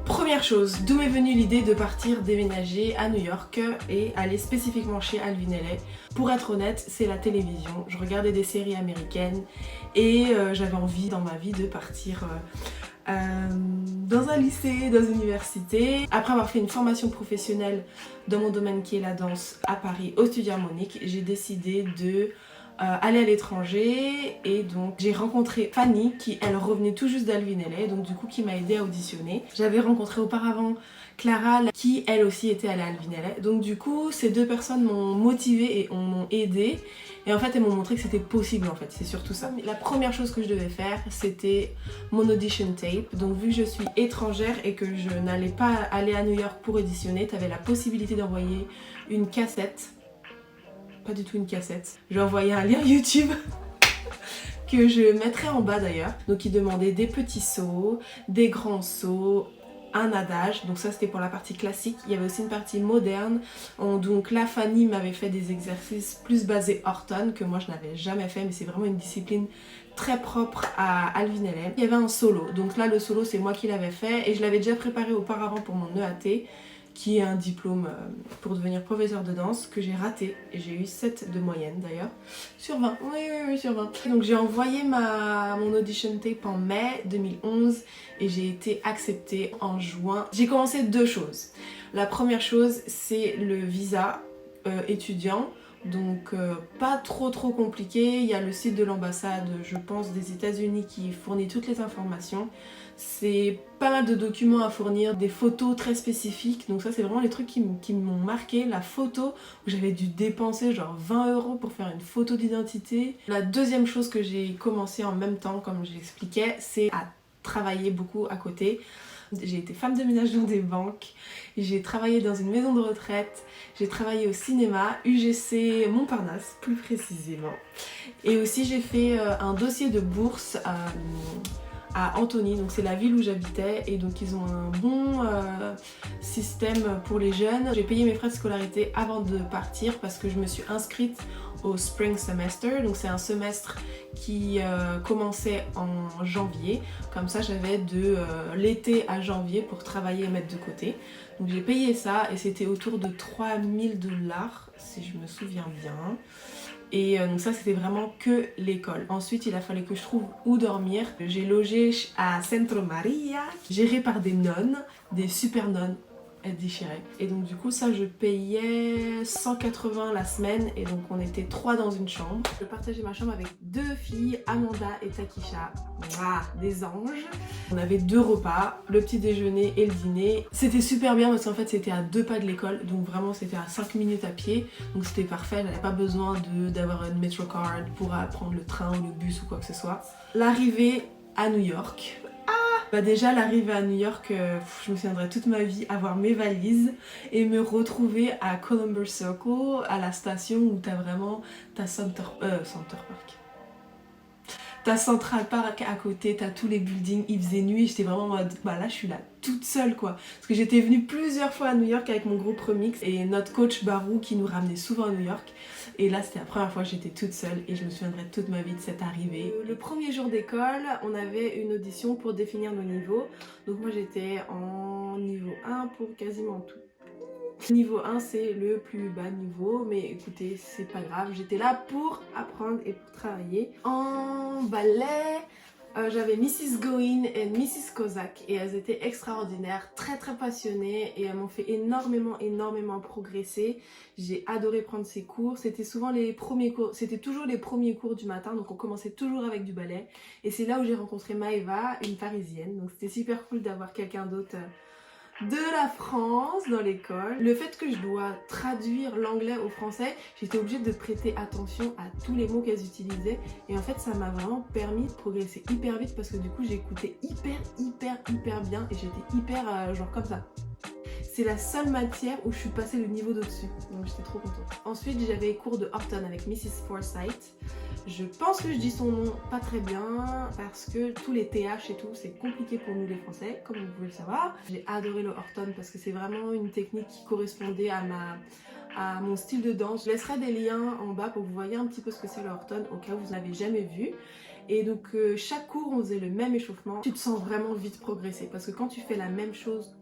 Première chose, d'où m'est venue l'idée de partir déménager à New York et aller spécifiquement chez Alvin Ailey. Pour être honnête, c'est la télévision. Je regardais des séries américaines et j'avais envie dans ma vie de partir dans un lycée, dans une université. Après avoir fait une formation professionnelle dans mon domaine qui est la danse à Paris, au Studio Harmonique, j'ai décidé de aller à l'étranger et donc j'ai rencontré Fanny qui elle revenait tout juste d'Alvin Ailey, donc du coup qui m'a aidée à auditionner. J'avais rencontré auparavant Clara qui elle aussi était allée à Alvin Ailey, donc du coup ces deux personnes m'ont motivée et m'ont aidée et en fait elles m'ont montré que c'était possible en fait, c'est surtout ça. La première chose que je devais faire c'était mon audition tape, donc vu que je suis étrangère et que je n'allais pas aller à New York pour auditionner, tu avais la possibilité d'envoyer une cassette. Pas du tout une cassette. J'ai envoyé un lien YouTube que je mettrai en bas d'ailleurs. Donc il demandait des petits sauts, des grands sauts, un adage. Donc ça c'était pour la partie classique. Il y avait aussi une partie moderne. Donc là Fanny m'avait fait des exercices plus basés Horton que moi je n'avais jamais fait, mais c'est vraiment une discipline très propre à Alvin Ailey. Il y avait un solo. Donc là le solo c'est moi qui l'avais fait et je l'avais déjà préparé auparavant pour mon EAT, qui est un diplôme pour devenir professeur de danse que j'ai raté et j'ai eu 7 de moyenne d'ailleurs sur 20. Oui sur 20. Donc j'ai envoyé mon audition tape en mai 2011 et j'ai été acceptée en juin. J'ai commencé deux choses. La première chose c'est le visa étudiant. Donc pas trop compliqué, il y a le site de l'ambassade je pense des États-Unis qui fournit toutes les informations. C'est pas mal de documents à fournir, des photos très spécifiques, donc ça c'est vraiment les trucs qui m'ont marqué. La photo où j'avais dû dépenser genre 20 € pour faire une photo d'identité. La deuxième chose que j'ai commencé en même temps comme je l'expliquais, c'est à travailler beaucoup à côté. J'ai été femme de ménage dans des banques, j'ai travaillé dans une maison de retraite, j'ai travaillé au cinéma, UGC Montparnasse plus précisément. Et aussi j'ai fait un dossier de bourse à Antony, donc c'est la ville où j'habitais et donc ils ont un bon système pour les jeunes. J'ai payé mes frais de scolarité avant de partir parce que je me suis inscrite au Spring Semester, donc c'est un semestre qui commençait en janvier, comme ça j'avais de l'été à janvier pour travailler et mettre de côté. Donc j'ai payé ça et c'était autour de 3000 $ si je me souviens bien. Et donc ça c'était vraiment que l'école. Ensuite il a fallu que je trouve où dormir. J'ai logé à Centro Maria, géré par des nonnes, des super nonnes. Elle déchirait. Et donc du coup ça je payais 180 la semaine et donc on était 3 dans une chambre. Je partageais ma chambre avec deux filles, Amanda et Takisha. Mouah, des anges. On avait deux repas, le petit déjeuner et le dîner. C'était super bien parce qu'en fait c'était à 2 pas de l'école, donc vraiment c'était à 5 minutes à pied. Donc c'était parfait, j'avais pas besoin d'avoir une Metrocard pour prendre le train ou le bus ou quoi que ce soit. L'arrivée à New York. Bah déjà l'arrivée à New York, je me souviendrai toute ma vie avoir mes valises et me retrouver à Columbus Circle, à la station où t'as vraiment ta Central Park à côté, t'as tous les buildings, il faisait nuit et j'étais vraiment en mode bah là je suis là toute seule quoi. Parce que j'étais venue plusieurs fois à New York avec mon groupe Remix et notre coach Barou qui nous ramenait souvent à New York. Et là c'était la première fois que j'étais toute seule et je me souviendrai toute ma vie de cette arrivée. Le premier jour d'école, on avait une audition pour définir nos niveaux. Donc moi j'étais en niveau 1 pour quasiment tout. Niveau 1 c'est le plus bas niveau, mais écoutez c'est pas grave, j'étais là pour apprendre et pour travailler. En ballet, j'avais Mrs. Goin et Mrs. Kozak et elles étaient extraordinaires, très passionnées et elles m'ont fait énormément progresser. J'ai adoré prendre ces cours, c'était souvent les premiers cours, c'était toujours les premiers cours du matin, donc on commençait toujours avec du ballet et c'est là où j'ai rencontré Maëva, une parisienne, donc c'était super cool d'avoir quelqu'un d'autre de la France dans l'école. Le fait que je dois traduire l'anglais au français, j'étais obligée de prêter attention à tous les mots qu'elles utilisaient et en fait ça m'a vraiment permis de progresser hyper vite parce que du coup j'écoutais hyper bien et j'étais hyper genre comme ça. C'est la seule matière où je suis passée le niveau d'au-dessus, donc j'étais trop contente. Ensuite j'avais cours de Horton avec Mrs. Forsyth. Je pense que je dis son nom pas très bien parce que tous les TH et tout c'est compliqué pour nous les français comme vous pouvez le savoir. J'ai adoré le Horton parce que c'est vraiment une technique qui correspondait à à mon style de danse. Je laisserai des liens en bas pour que vous voyez un petit peu ce que c'est le Horton au cas où vous n'avez jamais vu. Et donc chaque cours on faisait le même échauffement. Tu te sens vraiment vite progresser parce que quand tu fais la même chose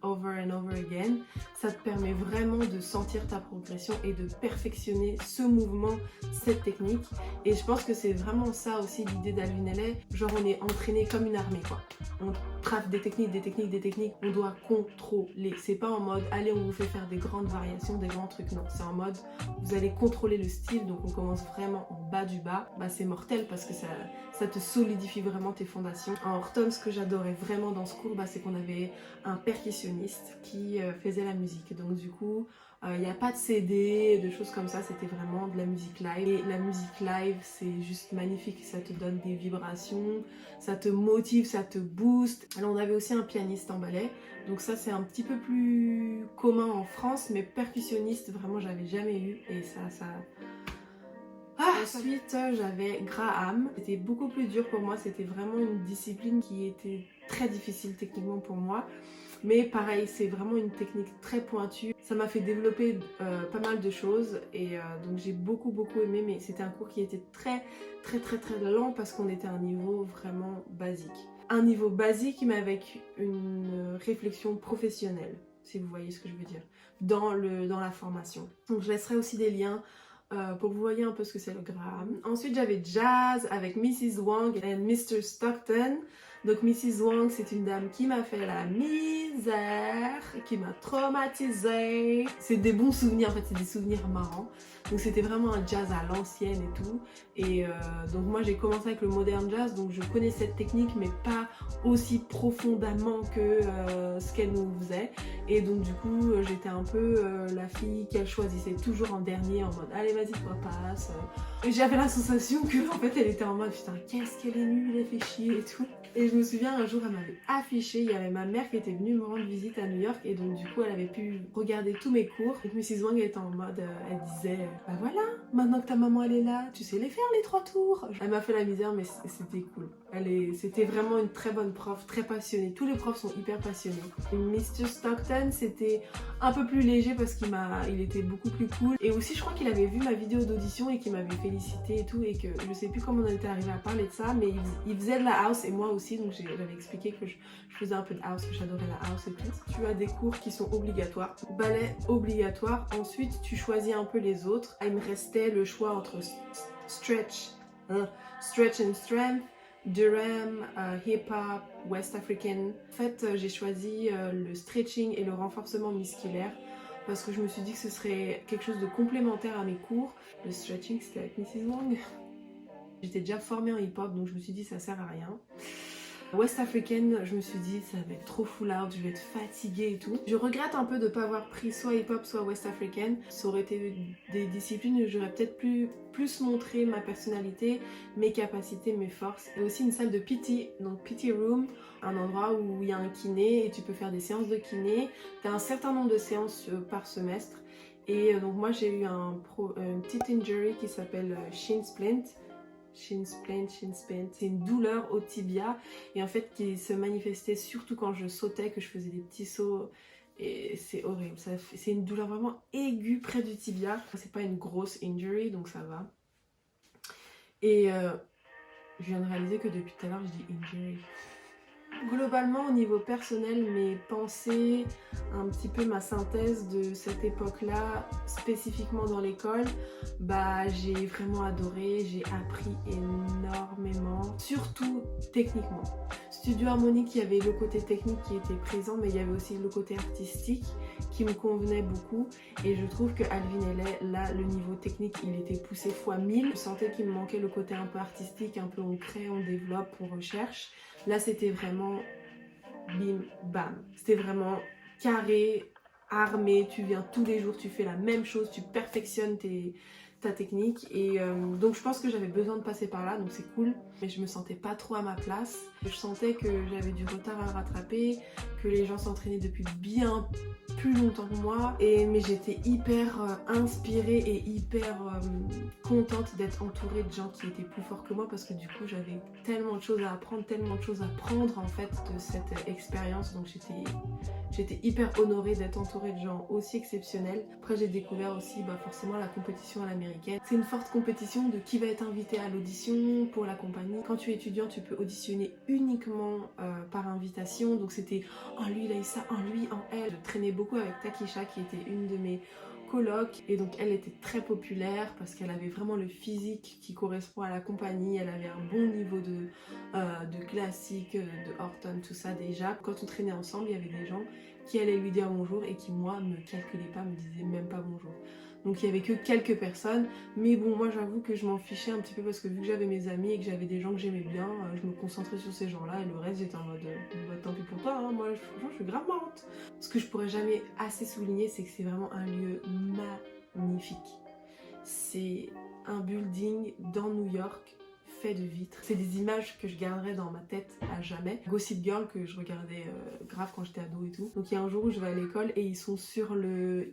over and over again, ça te permet vraiment de sentir ta progression et de perfectionner ce mouvement, cette technique. Et je pense que c'est vraiment ça aussi l'idée d'Alvin LA. Genre on est entraîné comme une armée quoi. On trace des techniques, on doit contrôler. C'est pas en mode allez on vous fait faire des grandes variations, des grands trucs, non. C'est en mode vous allez contrôler le style, donc on commence vraiment en bas du bas. Bah c'est mortel parce que ça te solidifie vraiment tes fondations. En Horton, ce que j'adorais vraiment dans ce cours, c'est qu'on avait un percussionniste qui faisait la musique. Donc du coup, il n'y a pas de CD, de choses comme ça, c'était vraiment de la musique live. Et la musique live, c'est juste magnifique, ça te donne des vibrations, ça te motive, ça te booste. Alors on avait aussi un pianiste en ballet, donc ça c'est un petit peu plus commun en France, mais percussionniste, vraiment j'avais jamais eu, et ça... Ensuite, j'avais Graham. C'était beaucoup plus dur pour moi. C'était vraiment une discipline qui était très difficile techniquement pour moi. Mais pareil, c'est vraiment une technique très pointue. Ça m'a fait développer pas mal de choses. Et donc j'ai beaucoup aimé. Mais c'était un cours qui était très lent parce qu'on était à un niveau vraiment basique. Un niveau basique mais avec une réflexion professionnelle, si vous voyez ce que je veux dire, dans la formation. Donc je laisserai aussi des liens pour que vous voyez un peu ce que c'est le Graham. Ensuite j'avais Jazz avec Mrs. Wang et Mr. Stockton. Donc Mrs. Wang, c'est une dame qui m'a fait la misère, qui m'a traumatisée. C'est des bons souvenirs en fait, c'est des souvenirs marrants. Donc c'était vraiment un jazz à l'ancienne et tout. Et donc moi j'ai commencé avec le modern jazz, donc je connais cette technique mais pas aussi profondément que ce qu'elle nous faisait. Et donc du coup j'étais un peu la fille qu'elle choisissait toujours en dernier, en mode allez vas-y toi passe. Et j'avais la sensation que en fait elle était en mode putain qu'est-ce qu'elle est nulle, elle fait chier et tout. Et je me souviens un jour elle m'avait affiché, il y avait ma mère qui était venue me rendre visite à New York et donc du coup elle avait pu regarder tous mes cours. Et Mrs. Wang était en mode, elle disait bah voilà, maintenant que ta maman elle est là, tu sais les faire les 3 tours. Elle m'a fait la misère mais c'était cool. C'était vraiment une très bonne prof, très passionnée. Tous les profs sont hyper passionnés. Et Mr. Stockton c'était un peu plus léger parce qu'il était beaucoup plus cool. Et aussi je crois qu'il avait vu ma vidéo d'audition et qu'il m'avait félicité et tout. Et que je sais plus comment on était arrivé à parler de ça, mais il faisait de la house et moi aussi. Donc j'avais expliqué que je faisais un peu de house, que j'adorais la house et tout. Tu as des cours qui sont obligatoires. Ballet obligatoire. Ensuite tu choisis un peu les autres. Il me restait le choix entre stretch and strength, Durham, hip-hop, West African. En fait, j'ai choisi le stretching et le renforcement musculaire parce que je me suis dit que ce serait quelque chose de complémentaire à mes cours. Le stretching, c'était avec Mrs. Wang. J'étais déjà formée en hip-hop, donc je me suis dit ça sert à rien. West African, je me suis dit ça va être trop full out, je vais être fatiguée et tout. Je regrette un peu de ne pas avoir pris soit hip-hop soit West African. Ça aurait été des disciplines où j'aurais peut-être plus montré ma personnalité, mes capacités, mes forces. Et aussi une salle de PT, donc PT Room, un endroit où il y a un kiné et tu peux faire des séances de kiné. Tu as un certain nombre de séances par semestre. Et donc moi j'ai eu une petite injury qui s'appelle shin splint. Shin splint, c'est une douleur au tibia et en fait qui se manifestait surtout quand je sautais, que je faisais des petits sauts et c'est horrible, c'est une douleur vraiment aiguë près du tibia. C'est pas une grosse injury donc ça va. Et je viens de réaliser que depuis tout à l'heure je dis injury. Globalement au niveau personnel, mes pensées, un petit peu ma synthèse de cette époque-là, spécifiquement dans l'école, j'ai vraiment adoré, j'ai appris énormément, surtout techniquement. Studio Harmonique, il y avait le côté technique qui était présent, mais il y avait aussi le côté artistique qui me convenait beaucoup et je trouve que Alvin LA, là, le niveau technique, il était poussé fois 1000. Je sentais qu'il me manquait le côté un peu artistique, un peu on crée, on développe, on recherche. Là, c'était vraiment bim, bam. C'était vraiment carré, armé. Tu viens tous les jours, tu fais la même chose, tu perfectionnes ta technique. Et donc, je pense que j'avais besoin de passer par là, donc c'est cool. Mais je me sentais pas trop à ma place. Je sentais que j'avais du retard à rattraper, que les gens s'entraînaient depuis bien plus longtemps que moi. Mais j'étais hyper inspirée et hyper contente d'être entourée de gens qui étaient plus forts que moi parce que du coup j'avais tellement de choses à apprendre, tellement de choses à prendre en fait de cette expérience. Donc J'étais hyper honorée d'être entourée de gens aussi exceptionnels. Après j'ai découvert aussi forcément la compétition à l'américaine. C'est une forte compétition de qui va être invité à l'audition pour la compagnie. Quand tu es étudiant, tu peux auditionner uniquement par invitation. Donc c'était en lui il a eu ça, en lui, en elle. Je traînais beaucoup avec Takisha qui était une de mes coloc et donc elle était très populaire parce qu'elle avait vraiment le physique qui correspond à la compagnie, elle avait un bon niveau de classique, de Horton, tout ça déjà. Quand on traînait ensemble, il y avait des gens qui allaient lui dire bonjour et qui moi me calculaient pas, me disaient même pas bonjour. Donc il y avait que quelques personnes, mais bon moi j'avoue que je m'en fichais un petit peu parce que vu que j'avais mes amis et que j'avais des gens que j'aimais bien, je me concentrais sur ces gens là et le reste j'étais en mode tant pis pour toi, hein, moi franchement je suis grave marrante. Ce que je pourrais jamais assez souligner c'est que c'est vraiment un lieu magnifique. C'est un building dans New York fait de vitres. C'est des images que je garderai dans ma tête à jamais. Gossip Girl que je regardais grave quand j'étais ado et tout. Donc il y a un jour où je vais à l'école et ils sont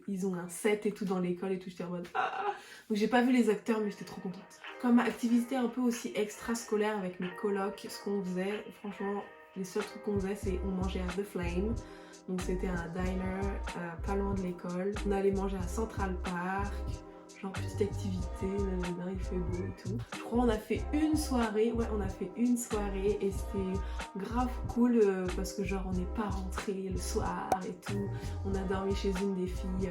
ils ont un set et tout dans l'école et tout. J'étais en mode ah. Donc j'ai pas vu les acteurs mais j'étais trop contente. Comme activité un peu aussi extrascolaire avec mes colocs, ce qu'on faisait, franchement les seuls trucs qu'on faisait c'est on mangeait à The Flame. Donc c'était un diner pas loin de l'école. On allait manger à Central Park. Genre petite activité, il fait beau et tout. Je crois on a fait une soirée, et c'était grave cool parce que genre on n'est pas rentré le soir et tout. On a dormi chez une des filles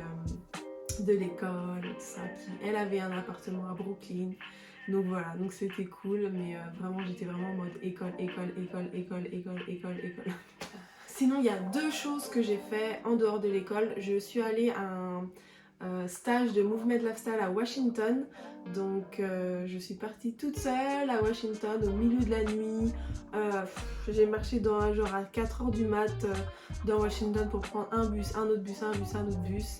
de l'école, tout ça, qui elle avait un appartement à Brooklyn. Donc voilà, donc c'était cool, mais vraiment j'étais vraiment en mode école. Sinon il y a deux choses que j'ai fait en dehors de l'école. Je suis allée à un stage de Movement Lifestyle à Washington. Donc je suis partie toute seule à Washington au milieu de la nuit. J'ai marché genre à 4h du mat dans Washington pour prendre un bus, un autre bus, un autre bus.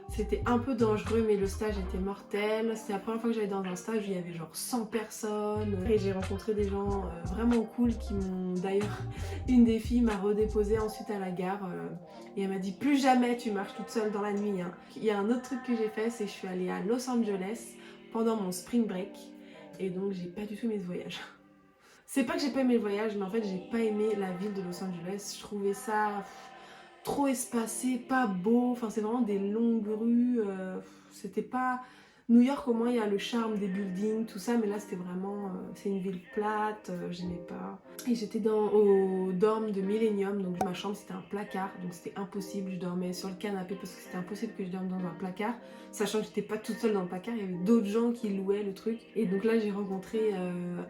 C'était un peu dangereux mais le stage était mortel. C'était la première fois que j'allais dans un stage où il y avait genre 100 personnes. Et j'ai rencontré des gens vraiment cool qui m'ont... D'ailleurs, une des filles m'a redéposée ensuite à la gare et elle m'a dit plus jamais tu marches toute seule dans la nuit. Hein. Il y a un autre truc que j'ai fait, c'est que je suis allée à Los Angeles pendant mon spring break. Et donc j'ai pas du tout aimé ce voyage. C'est pas que j'ai pas aimé le voyage, mais en fait j'ai pas aimé la ville de Los Angeles. Je trouvais ça... trop espacé, pas beau, enfin c'est vraiment des longues rues, c'était pas... New York au moins il y a le charme des buildings, tout ça, mais là c'était vraiment... c'est une ville plate, j'aimais pas. Et j'étais au dorm de Millennium, donc ma chambre c'était un placard, donc c'était impossible, je dormais sur le canapé parce que c'était impossible que je dorme dans un placard, sachant que j'étais pas toute seule dans le placard, il y avait d'autres gens qui louaient le truc. Et donc là j'ai rencontré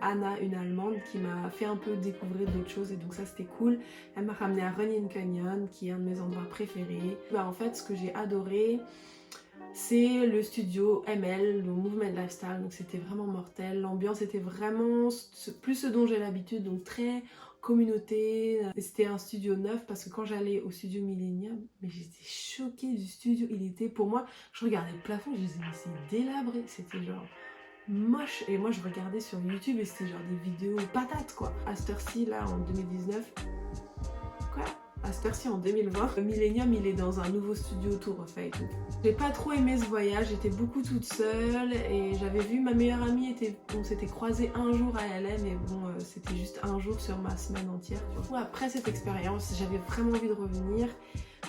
Anna, une Allemande, qui m'a fait un peu découvrir d'autres choses et donc ça c'était cool. Elle m'a ramené à Runyon Canyon, qui est un de mes endroits préférés. En fait ce que j'ai adoré, c'est le studio ML, le Movement Lifestyle, donc c'était vraiment mortel. L'ambiance était vraiment plus ce dont j'ai l'habitude, donc très communauté. C'était un studio neuf parce que quand j'allais au studio Millennium, mais j'étais choquée du studio. Il était, pour moi, je regardais le plafond, je disais mais c'est délabré, c'était genre moche. Et moi je regardais sur YouTube et c'était genre des vidéos patates quoi. À cette heure-ci là en 2019, quoi, à cette heure-ci en 2020, Millennium il est dans un nouveau studio tout refait et tout. J'ai pas trop aimé ce voyage, j'étais beaucoup toute seule et j'avais vu ma meilleure amie, on s'était croisés un jour à LA, mais bon c'était juste un jour sur ma semaine entière. Après cette expérience, j'avais vraiment envie de revenir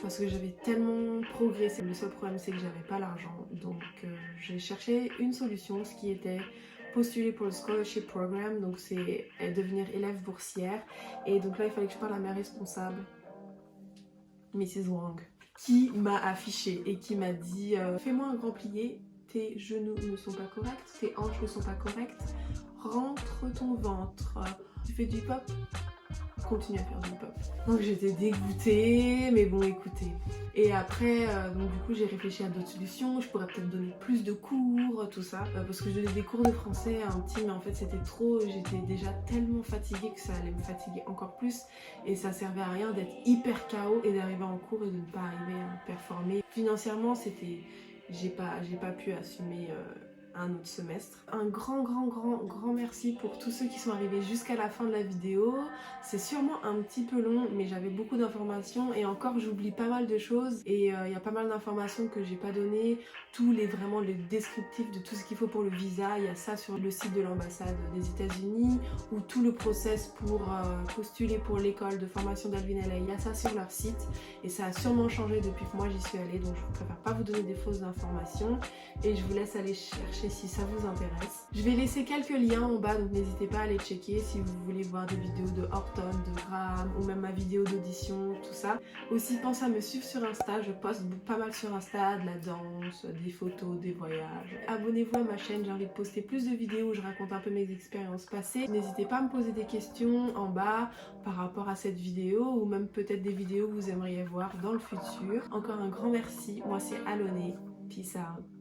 parce que j'avais tellement progressé. Le seul problème c'est que j'avais pas l'argent, donc j'ai cherché une solution, ce qui était postuler pour le scholarship program, donc c'est devenir élève boursière. Et donc là il fallait que je parle à ma responsable, Mrs. Wang, qui m'a affiché et qui m'a dit fais-moi un grand plié, tes genoux ne sont pas corrects, tes hanches ne sont pas correctes, rentre ton ventre, tu fais du pop, continue à faire du pop. Donc j'étais dégoûtée, mais bon écoutez. Et après, donc du coup j'ai réfléchi à d'autres solutions, je pourrais peut-être donner plus de cours, tout ça, parce que je donnais des cours de français à un petit, mais en fait c'était trop, j'étais déjà tellement fatiguée que ça allait me fatiguer encore plus, et ça servait à rien d'être hyper KO et d'arriver en cours et de ne pas arriver à performer. Financièrement c'était, j'ai pas pu assumer un autre semestre. Un grand merci pour tous ceux qui sont arrivés jusqu'à la fin de la vidéo. C'est sûrement un petit peu long, mais j'avais beaucoup d'informations et encore j'oublie pas mal de choses et il y a pas mal d'informations que j'ai pas données. Vraiment le descriptif de tout ce qu'il faut pour le visa, il y a ça sur le site de l'ambassade des États-Unis ou tout le process pour postuler pour l'école de formation d'Alvin LA, il y a ça sur leur site et ça a sûrement changé depuis que moi j'y suis allée, donc je préfère pas vous donner des fausses informations et je vous laisse aller chercher si ça vous intéresse. Je vais laisser quelques liens en bas, donc n'hésitez pas à les checker si vous voulez voir des vidéos de Horton, de Graham ou même ma vidéo d'audition, tout ça. Aussi pensez à me suivre sur Insta, je poste pas mal sur Insta, de la danse, des photos, des voyages. Abonnez-vous à ma chaîne, j'ai envie de poster plus de vidéos où je raconte un peu mes expériences passées. N'hésitez pas à me poser des questions en bas par rapport à cette vidéo ou même peut-être des vidéos que vous aimeriez voir dans le futur. Encore un grand merci, moi c'est Aloné, peace out.